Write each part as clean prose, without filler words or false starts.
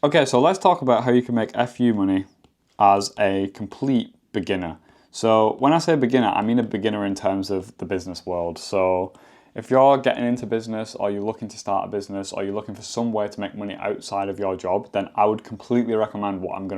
Okay, so let's talk about how you can make FU money as a complete beginner. So when I say beginner, I mean a beginner in terms of the business world. So if you're getting into business, or you're looking to start a business, or you're looking for some way to make money outside of your job, then I would completely recommend what I'm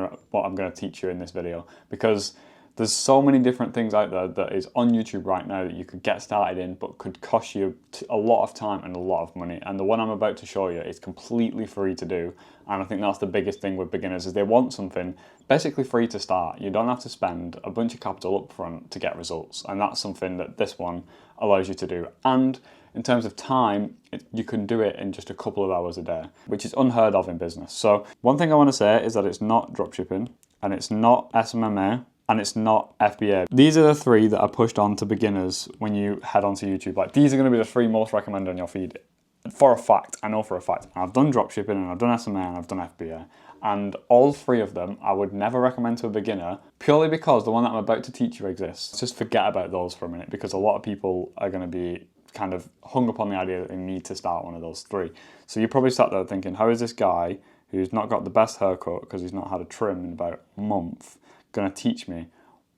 gonna teach you in this video, because there's so many different things out there that is on YouTube right now that you could get started in, but could cost you a lot of time and a lot of money. And the one I'm about to show you is completely free to do. And I think that's the biggest thing with beginners, is they want something basically free to start. You don't have to spend a bunch of capital up front to get results. And that's something that this one allows you to do. And in terms of time, you can do it in just a couple of hours a day, which is unheard of in business. So one thing I want to say is that it's not dropshipping, and it's not SMMA, and it's not FBA. These are the three that are pushed on to beginners when you head onto YouTube. Like, these are going to be the three most recommended on your feed. For a fact, I know for a fact. And I've done dropshipping, and I've done SMA, and I've done FBA. And all three of them, I would never recommend to a beginner, purely because the one that I'm about to teach you exists. Just forget about those for a minute, because a lot of people are going to be kind of hung up on the idea that they need to start one of those three. So you probably sat there thinking, how is this guy who's not got the best haircut because he's not had a trim in about a month going to teach me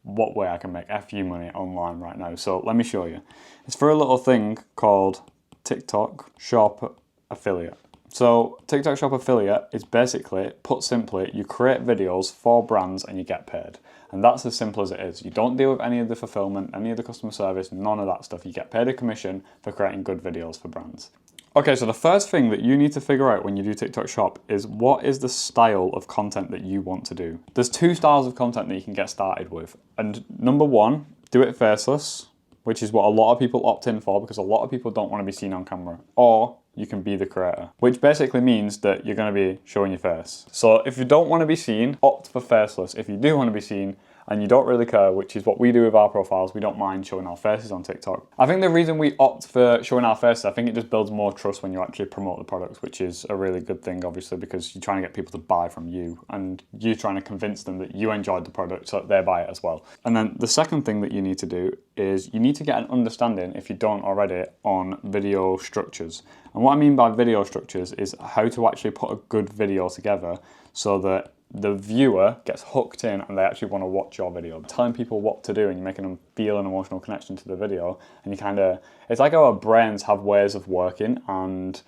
what way I can make FU money online right now? So let me show you. It's for a little thing called TikTok Shop Affiliate. So TikTok Shop Affiliate is basically, put simply, you create videos for brands and you get paid. And that's as simple as it is. You don't deal with any of the fulfillment, any of the customer service, none of that stuff. You get paid a commission for creating good videos for brands. Okay, so the first thing that you need to figure out when you do TikTok Shop is, what is the style of content that you want to do? There's two styles of content that you can get started with. And number one, do it faceless, which is what a lot of people opt in for, because a lot of people don't want to be seen on camera. Or you can be the creator, which basically means that you're going to be showing your face. So if you don't want to be seen, opt for faceless. If you do want to be seen, and you don't really care, which is what we do with our profiles, we don't mind showing our faces on TikTok. I think the reason we opt for showing our faces, I think it just builds more trust when you actually promote the products, which is a really good thing, obviously, because you're trying to get people to buy from you, and you're trying to convince them that you enjoyed the product so that they buy it as well. And then the second thing that you need to do is you need to get an understanding, if you don't already, on video structures. And what I mean by video structures is how to actually put a good video together so that the viewer gets hooked in and they actually want to watch your video. Telling people what to do, and you're making them feel an emotional connection to the video, and you kind of, it's like our brains have ways of working, and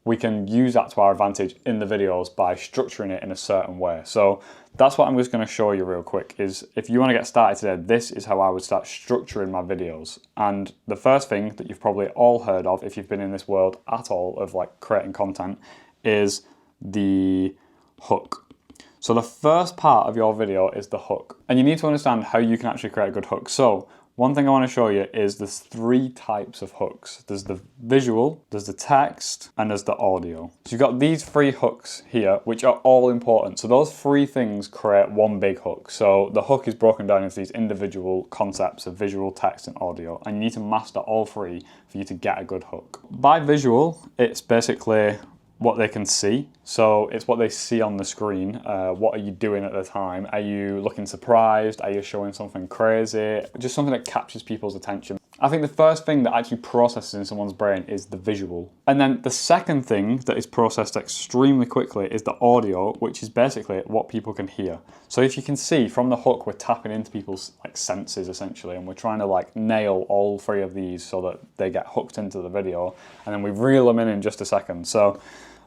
we can use that to our advantage in the videos by structuring it in a certain way. So that's what I'm just going to show you real quick, is if you want to get started today, this is how I would start structuring my videos. And the first thing that you've probably all heard of, if you've been in this world at all of like creating content, is the hook. So the first part of your video is the hook, and you need to understand how you can actually create a good hook. So one thing I want to show you is there's three types of hooks. There's the visual, there's the text, and there's the audio. So you've got these three hooks here, which are all important. So those three things create one big hook. So the hook is broken down into these individual concepts of visual, text, and audio, and you need to master all three for you to get a good hook. By visual, it's basically what they can see. So it's what they see on the screen. What are you doing at the time? Are you looking surprised? Are you showing something crazy? Just something that captures people's attention. I think the first thing that actually processes in someone's brain is the visual. And then the second thing that is processed extremely quickly is the audio, which is basically what people can hear. So if you can see from the hook, we're tapping into people's like senses essentially, and we're trying to like nail all three of these so that they get hooked into the video, and then we reel them in just a second. So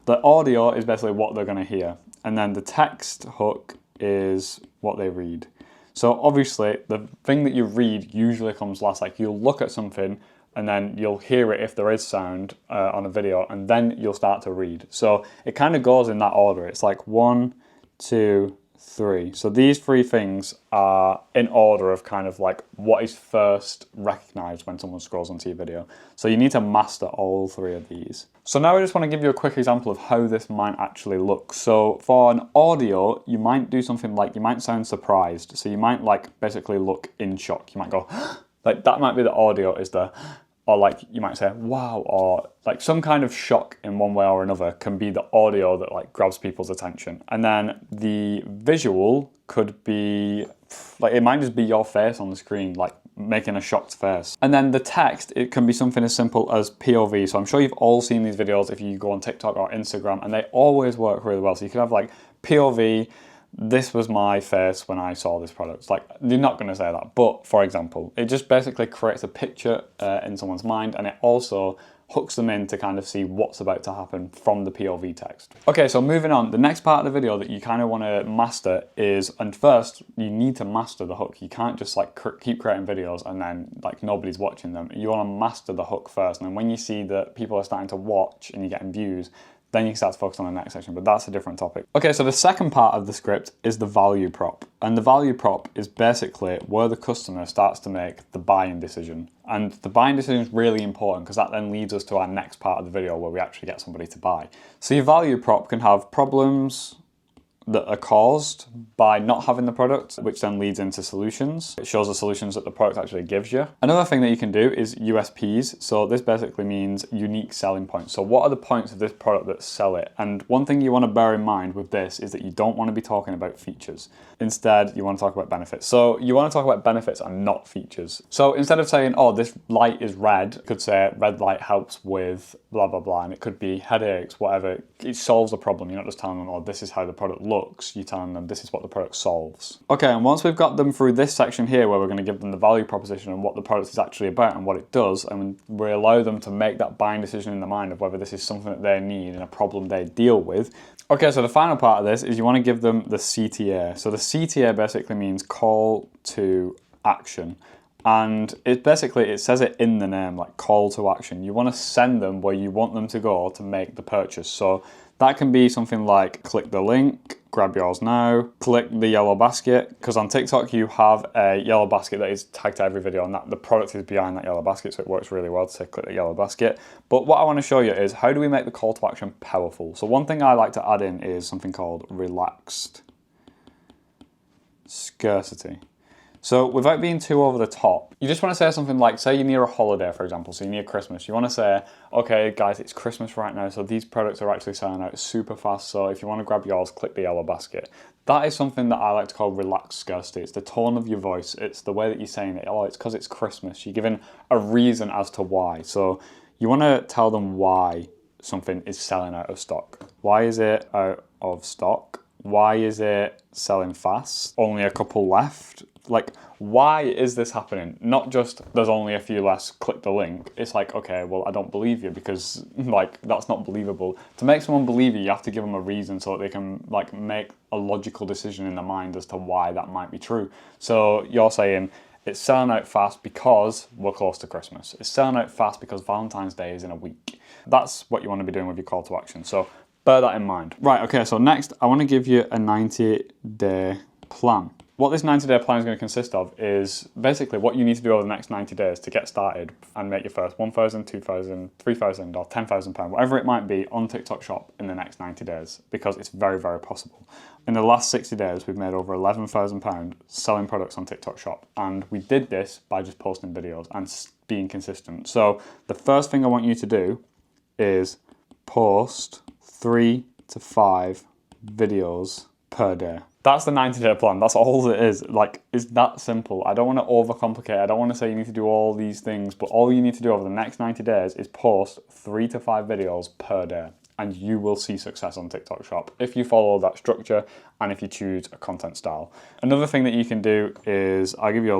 the audio is basically what they're going to hear, and then the text hook is what they read. So obviously the thing that you read usually comes last. Like, you'll look at something and then you'll hear it if there is sound on a video, and then you'll start to read. So it kind of goes in that order. It's like 1, 2, 3. So these three things are in order of kind of like what is first recognized when someone scrolls onto your video. So you need to master all three of these. So now I just want to give you a quick example of how this might actually look. So for an audio, you might do something like, you might sound surprised. So you might like basically look in shock. You might go, like that might be the audio, is the, or like you might say, wow, or like some kind of shock in one way or another can be the audio that like grabs people's attention. And then the visual could be, like it might just be your face on the screen, like making a shocked face. And then the text, it can be something as simple as POV. So I'm sure you've all seen these videos if you go on TikTok or Instagram, and they always work really well. So you can have like POV, this was my face when I saw this product. It's like, you're not going to say that, but for example, it just basically creates a picture in someone's mind, and it also hooks them in to kind of see what's about to happen from the POV text. Okay, so moving on, the next part of the video that you kind of want to master is, and first, you need to master the hook. You can't just like keep creating videos and then like nobody's watching them. You want to master the hook first, and then when you see that people are starting to watch and you're getting views, then you can start to focus on the next section, but that's a different topic. Okay, so the second part of the script is the value prop. And the value prop is basically where the customer starts to make the buying decision. And the buying decision is really important because that then leads us to our next part of the video where we actually get somebody to buy. So your value prop can have problems that are caused by not having the product, which then leads into solutions. It shows the solutions that the product actually gives you. Another thing that you can do is USPs. So this basically means unique selling points. So what are the points of this product that sell it? And one thing you want to bear in mind with this is that you don't want to be talking about features. Instead, you want to talk about benefits. So you want to talk about benefits and not features. So instead of saying, oh, this light is red, you could say red light helps with blah, blah, blah. And it could be headaches, whatever. It solves a problem. You're not just telling them, oh, this is how the product looks. You're telling them this is what the product solves. Okay, and once we've got them through this section here where we're going to give them the value proposition and what the product is actually about and what it does, and we allow them to make that buying decision in their mind of whether this is something that they need and a problem they deal with. Okay, so the final part of this is you want to give them the CTA. So the CTA basically means call to action. And it basically, it says it in the name, like call to action. You want to send them where you want them to go to make the purchase. So that can be something like click the link, grab yours now, click the yellow basket, because on TikTok you have a yellow basket that is tagged to every video and that the product is behind that yellow basket, so it works really well to say click the yellow basket. But what I want to show you is how do we make the call to action powerful? So one thing I like to add in is something called relaxed scarcity. So without being too over the top, you just want to say something like, say you're near a holiday, for example, so you're near Christmas. You want to say, okay, guys, it's Christmas right now, so these products are actually selling out super fast, so if you want to grab yours, click the yellow basket. That is something that I like to call relaxed scarcity. It's the tone of your voice. It's the way that you're saying it. Oh, it's because it's Christmas. You're giving a reason as to why. So you want to tell them why something is selling out of stock. Why is it out of stock? Why is it selling fast? Only a couple left. Like, why is this happening? Not just there's only a few less, click the link. It's like, okay, well, I don't believe you because like that's not believable. To make someone believe you have to give them a reason so that they can like make a logical decision in their mind as to why that might be true. So you're saying it's selling out fast because we're close to Christmas. It's selling out fast because Valentine's Day is in a week. That's what you want to be doing with your call to action. So bear that in mind. Right, okay, so next I want to give you a 90-day plan. What this 90-day plan is going to consist of is basically what you need to do over the next 90 days to get started and make your first £1,000, £2,000, £3,000 or £10,000, whatever it might be, on TikTok Shop in the next 90 days, because it's very, very possible. In the last 60 days, we've made over £11,000 selling products on TikTok Shop, and we did this by just posting videos and being consistent. So the first thing I want you to do is post 3 to 5 videos per day. That's the 90-day plan. That's all it is. Like, it's that simple. I don't want to overcomplicate. I don't want to say you need to do all these things, but all you need to do over the next 90 days is post 3 to 5 videos per day, and you will see success on TikTok Shop if you follow that structure and if you choose a content style. Another thing that you can do is, I'll give you a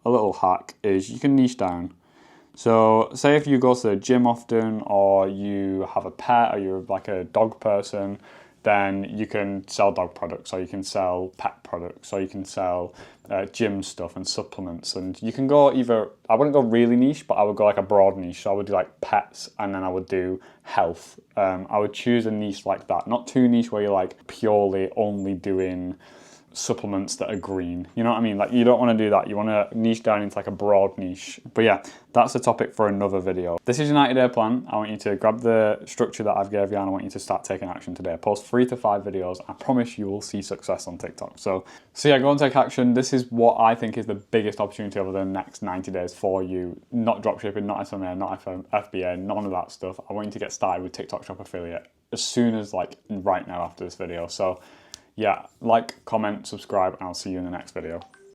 little hack, is you can niche down. So say if you go to the gym often, or you have a pet, or you're like a dog person, then you can sell dog products, or you can sell pet products, or you can sell gym stuff and supplements. And you can go either, I wouldn't go really niche, but I would go like a broad niche. So I would do like pets, and then I would do health. I would choose a niche like that. Not too niche where you're like purely only doing supplements that are green. You know what I mean? Like, you don't want to do that. You want to niche down into like a broad niche. But yeah, that's a topic for another video. This is your 90-day plan. I want you to grab the structure that I've gave you, and I want you to start taking action today. Post 3 to 5 videos. I promise you will see success on TikTok. So yeah, go and take action. This is what I think is the biggest opportunity over the next 90 days for you. Not dropshipping, not SMA, not FBA, none of that stuff. I want you to get started with TikTok Shop Affiliate as soon as like right now after this video. So yeah, like, comment, subscribe, and I'll see you in the next video.